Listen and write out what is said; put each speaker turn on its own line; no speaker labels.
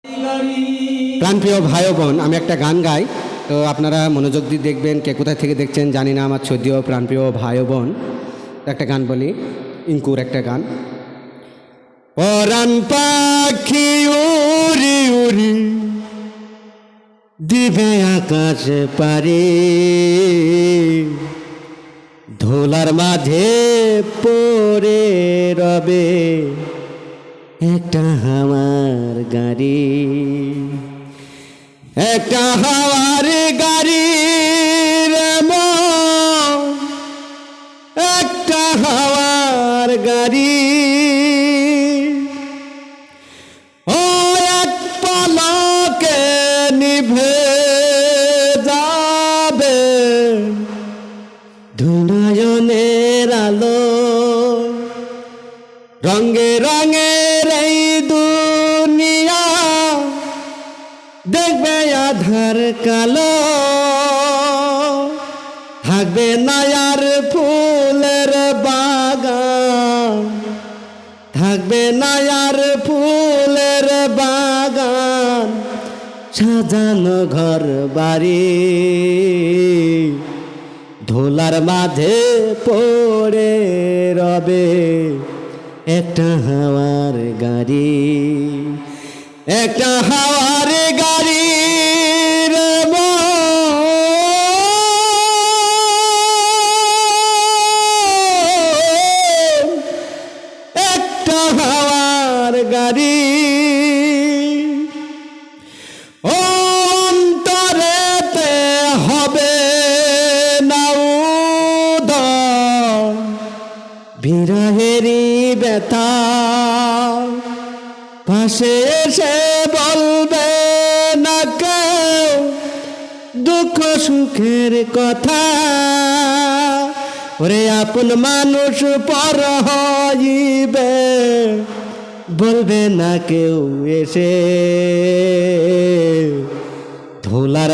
প্রাণপ্রিয় ভাই ও বোন, আমি একটা গান গাই, তো আপনারা মনোযোগ দিয়ে দেখবেন। কে কোথায় থেকে দেখছেন জানি না, আমার শ্রদ্ধেয় প্রাণপ্রিয় ভাই ও বোন। একটা গান বলি, ইঙ্কুর একটা গান। পরাণ পাখি উড়ি উড়ি দিবে আকাশ পারে, ধোলার মাঝে পড়ে রবে একটা হাওয়ার গাড়ি, একটা হাওয়ার গাড়ি রে মন, একটা হাওয়ার গাড়ি। ও এক পলকে নিভে যাবে দুনয়নের আলো, রঙে রঙের এই দুনিয়া দেখবে আধার কালো, থাকবে না আর ফুলের বাগান, থাকবে না আর ফুলের বাগান, সাজানো ঘর বাড়ি ধুলার মাঝে পড়ে রবে একটা হাওয়ার গাড়ি, একটা হাওয়ার গাড়ি রে মন, একটা হাওয়ার গাড়ি। ও অন্তরেতে হবে না উদয় বিরহেরই ব্যথা, পাশে এসে বলবে না কেউ দুঃখ সুখের কথা, ওরে আপন মানুষ পর হইবে বলবে না কেউ এসে ধুলার